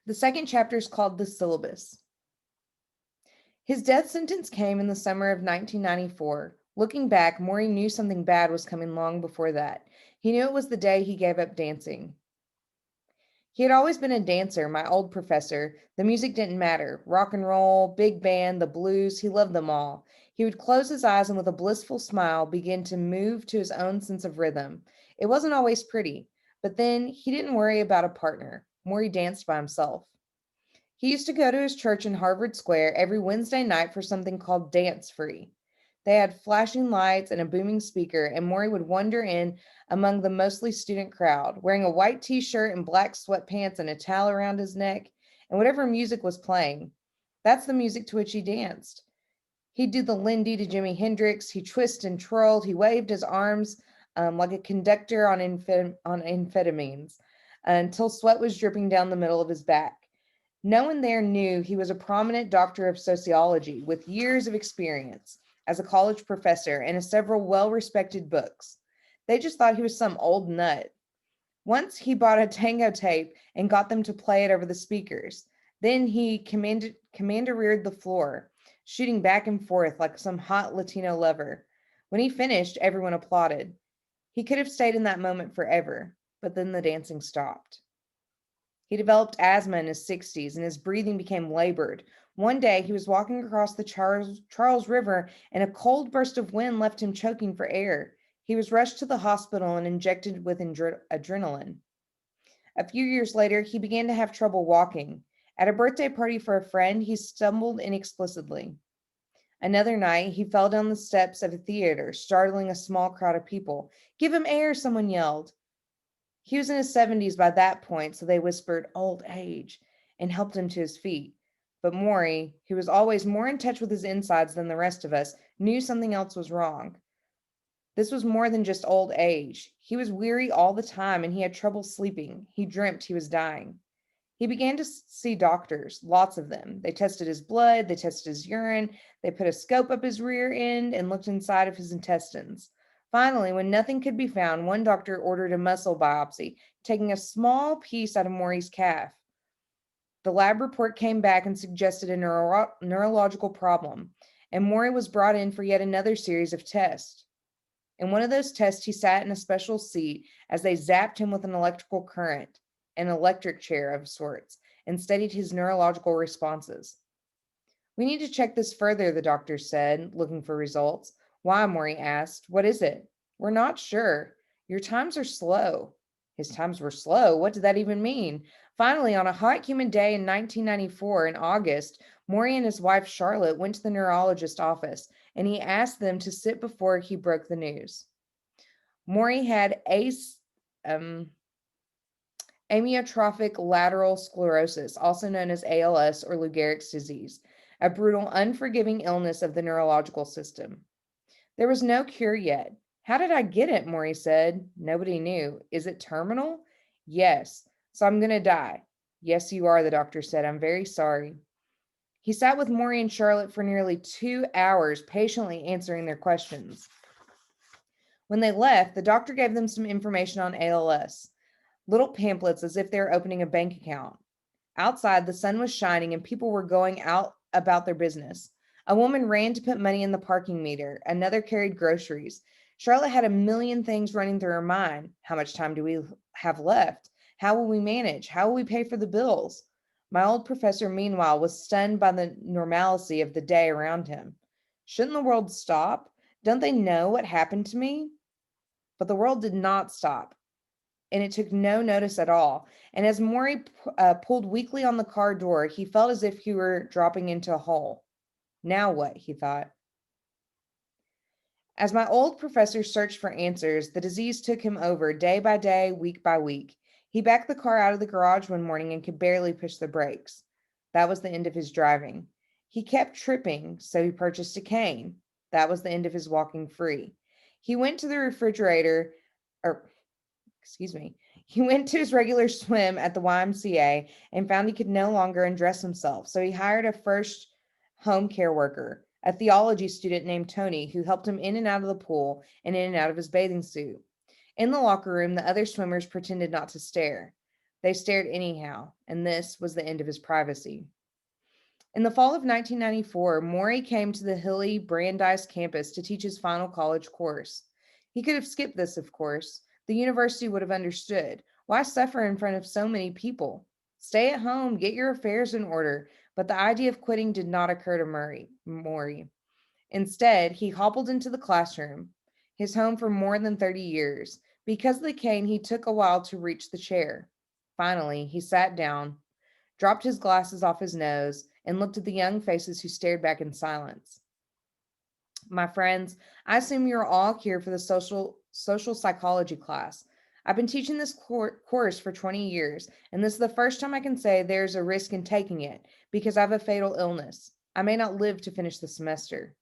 The second chapter is called The Syllabus. His death sentence came in the summer of 1994. Looking back, Morrie knew something bad was coming long before that. He knew it was the day he gave up dancing. He had always been a dancer, my old professor. The music didn't matter. Rock and roll, big band, the blues, he loved them all. He would close his eyes and with a blissful smile begin to move to his own sense of rhythm. It wasn't always pretty, but then he didn't worry about a partner. Morrie danced by himself. He used to go to his church in Harvard Square every Wednesday night for something called Dance Free. They had flashing lights and a booming speaker, and Morrie would wander in among the mostly student crowd, wearing a white t shirt and black sweatpants and a towel around his neck, and whatever music was playing. That's the music to which he danced. He'd do the Lindy to Jimi Hendrix. He twisted and twirled. He waved his arms like a conductor on, on amphetamines until sweat was dripping down the middle of his back. No one there knew he was a prominent doctor of sociology with years of experience as a college professor and several well respected books. They just thought he was some old nut. Once he bought a tango tape and got them to play it over the speakers. Then he commandeered the floor, shooting back and forth like some hot Latino lover. When he finished, everyone applauded. He could have stayed in that moment forever, but then the dancing stopped. He developed asthma in his 60s and his breathing became labored. One day he was walking across the Charles River and a cold burst of wind left him choking for air. He was rushed to the hospital and injected with adrenaline. A few years later, he began to have trouble walking. At a birthday party for a friend, he stumbled inexplicably. Another night, he fell down the steps of a theater, startling a small crowd of people. Give him air, someone yelled. He was in his 70s by that point, so they whispered, old age, and helped him to his feet. But Morrie, who was always more in touch with his insides than the rest of us, knew something else was wrong. This was more than just old age. He was weary all the time and he had trouble sleeping. He dreamt he was dying. He began to see doctors, lots of them. They tested his blood, they tested his urine, they put a scope up his rear end and looked inside of his intestines. Finally, when nothing could be found, one doctor ordered a muscle biopsy, taking a small piece out of Morrie's calf. The lab report came back and suggested a neurological problem, and Morrie was brought in for yet another series of tests. In one of those tests, he sat in a special seat as they zapped him with an electrical current, an electric chair of sorts, and studied his neurological responses. We need to check this further, the doctor said, looking for results. Why? Morrie asked. What is it? We're not sure. Your times are slow. His times were slow. What did that even mean? Finally, on a hot, humid day in 1994, in August, Morrie and his wife Charlotte went to the neurologist's office, and he asked them to sit before he broke the news. Morrie had um, amyotrophic lateral sclerosis, also known as ALS or Lou Gehrig's disease, a brutal, unforgiving illness of the neurological system. There was no cure yet. How did I get it? Morrie said. Nobody knew. Is it terminal? Yes. So I'm going to die. Yes, you are, the doctor said. I'm very sorry. He sat with Morrie and Charlotte for nearly 2 hours, patiently answering their questions. When they left, the doctor gave them some information on ALS, little pamphlets as if they were opening a bank account. Outside, the sun was shining and people were going out about their business. A woman ran to put money in the parking meter. Another carried groceries. Charlotte had a million things running through her mind. How much time do we have left? How will we manage? How will we pay for the bills? My old professor, meanwhile, was stunned by the normalcy of the day around him. Shouldn't the world stop? Don't they know what happened to me? But the world did not stop, and it took no notice at all. And as Morrie pulled weakly on the car door, he felt as if he were dropping into a hole. Now what? He thought. As my old professor searched for answers, the disease took him over day by day, week by week. He backed the car out of the garage one morning and could barely push the brakes. That was the end of his driving. He kept tripping, so he purchased a cane. That was the end of his walking free. He went to the refrigerator, or excuse me, he went to his regular swim at the YMCA and found he could no longer undress himself. So he hired a first home care worker, a theology student named Tony, who helped him in and out of the pool and in and out of his bathing suit. In the locker room, the other swimmers pretended not to stare. They stared anyhow, and this was the end of his privacy. In the fall of 1994, Morrie came to the hilly Brandeis campus to teach his final college course. He could have skipped this, of course. The university would have understood. Why suffer in front of so many people? Stay at home, get your affairs in order. But the idea of quitting did not occur to Morrie. Instead, he hobbled into the classroom, his home for more than 30 years. Because of the cane, he took a while to reach the chair. Finally, he sat down, dropped his glasses off his nose, and looked at the young faces who stared back in silence. My friends, I assume you're all here for the social psychology class. I've been teaching this course for 20 years, and this is the first time I can say there's a risk in taking it because I have a fatal illness. I may not live to finish the semester.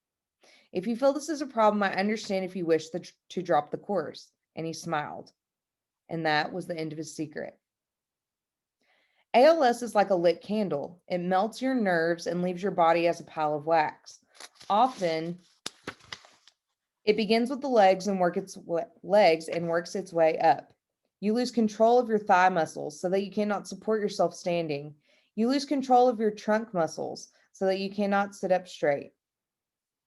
If you feel this is a problem, I understand if you wish to drop the course. And he smiled. And that was the end of his secret. ALS is like a lit candle. It melts your nerves and leaves your body as a pile of wax. Often, it begins with the legs and works its way up. You lose control of your thigh muscles so that you cannot support yourself standing. You lose control of your trunk muscles so that you cannot sit up straight.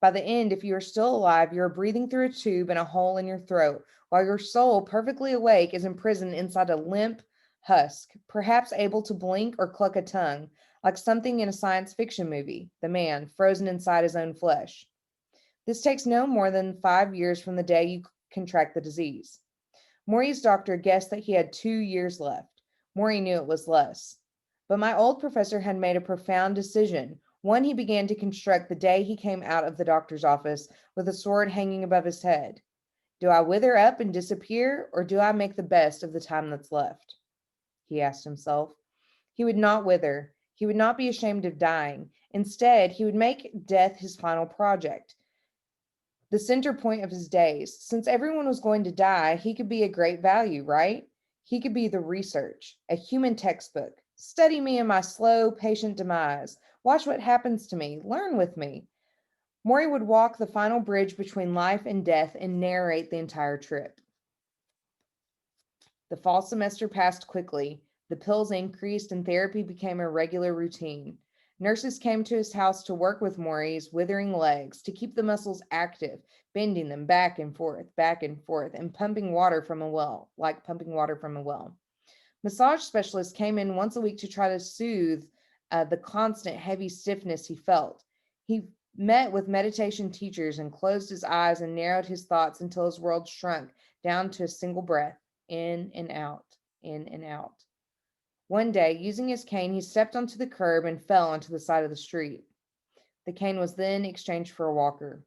By the end, if you are still alive, you are breathing through a tube and a hole in your throat, while your soul, perfectly awake, is imprisoned inside a limp husk, perhaps able to blink or cluck a tongue, like something in a science fiction movie, the man frozen inside his own flesh. This takes no more than 5 years from the day you contract the disease. Morrie's doctor guessed that he had 2 years left. Morrie knew it was less. But my old professor had made a profound decision, one he began to construct the day he came out of the doctor's office with a sword hanging above his head. Do I wither up and disappear, or do I make the best of the time that's left? He asked himself. He would not wither. He would not be ashamed of dying. Instead, he would make death his final project, the center point of his days. Since everyone was going to die, he could be a great value, right? He could be the research, a human textbook. Study me in my slow, patient demise. Watch what happens to me. Learn with me. Morrie would walk the final bridge between life and death and narrate the entire trip. The fall semester passed quickly. The pills increased and therapy became a regular routine. Nurses came to his house to work with Morrie's withering legs, to keep the muscles active, bending them back and forth, and pumping water from a well, like pumping water from a well. Massage specialists came in once a week to try to soothe the constant heavy stiffness he felt. He met with meditation teachers and closed his eyes and narrowed his thoughts until his world shrunk down to a single breath, in and out, in and out. One day, using his cane, he stepped onto the curb and fell onto the side of the street. The cane was then exchanged for a walker.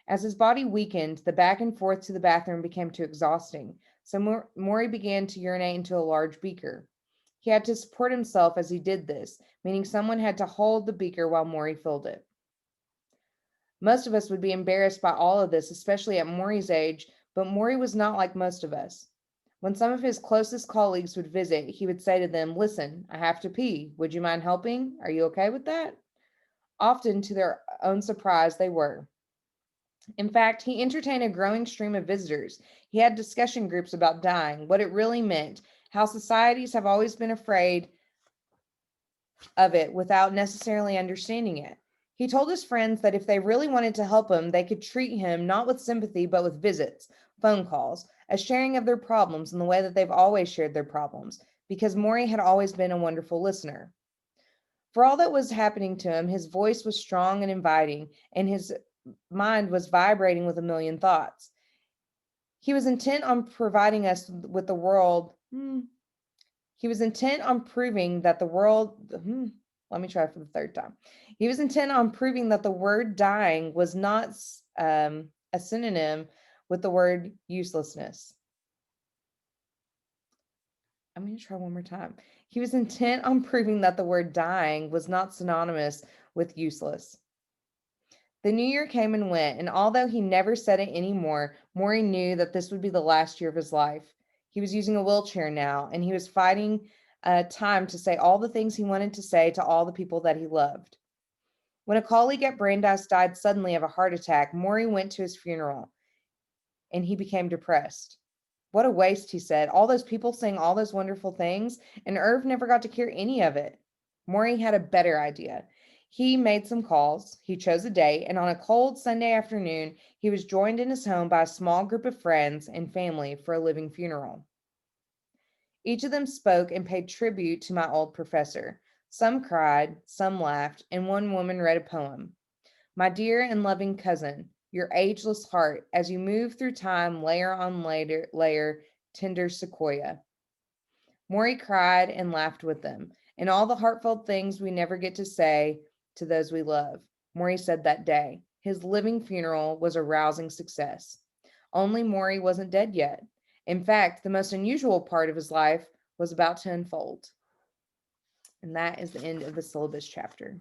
As his body weakened, the back and forth to the bathroom became too exhausting, so Morrie began to urinate into a large beaker. He had to support himself as he did this, meaning someone had to hold the beaker while Morrie filled it. Most of us would be embarrassed by all of this, especially at Morrie's age, but Morrie was not like most of us. When some of his closest colleagues would visit, he would say to them, "Listen, I have to pee. Would you mind helping? Are you okay with that?" Often, to their own surprise, they were. In fact, he entertained a growing stream of visitors. He had discussion groups about dying, what it really meant, how societies have always been afraid of it without necessarily understanding it. He told his friends that if they really wanted to help him, they could treat him not with sympathy, but with visits, phone calls, a sharing of their problems in the way that they've always shared their problems, because Morrie had always been a wonderful listener. For all that was happening to him, his voice was strong and inviting, and his mind was vibrating with a million thoughts. He was intent on providing us with the world. He was intent on proving that the world. Let me try for the third time. He was intent on proving that the word dying was not a synonym with the word uselessness. I'm going to try one more time. He was intent on proving that the word dying was not synonymous with useless. The new year came and went, and although he never said it anymore, Morrie knew that this would be the last year of his life. He was using a wheelchair now, and he was fighting time to say all the things he wanted to say to all the people that he loved. When a colleague at Brandeis died suddenly of a heart attack, Morrie went to his funeral, and he became depressed. What a waste, he said. All those people saying all those wonderful things, and Irv never got to hear any of it. Morrie had a better idea. He made some calls, he chose a date, and on a cold Sunday afternoon, he was joined in his home by a small group of friends and family for a living funeral. Each of them spoke and paid tribute to my old professor. Some cried, some laughed, and one woman read a poem. My dear and loving cousin, your ageless heart, as you move through time, layer on layer, tender sequoia. Morrie cried and laughed with them, and all the heartfelt things we never get to say to those we love. Morrie said that day. His living funeral was a rousing success. Only Morrie wasn't dead yet. In fact, the most unusual part of his life was about to unfold. And that is the end of the syllabus chapter.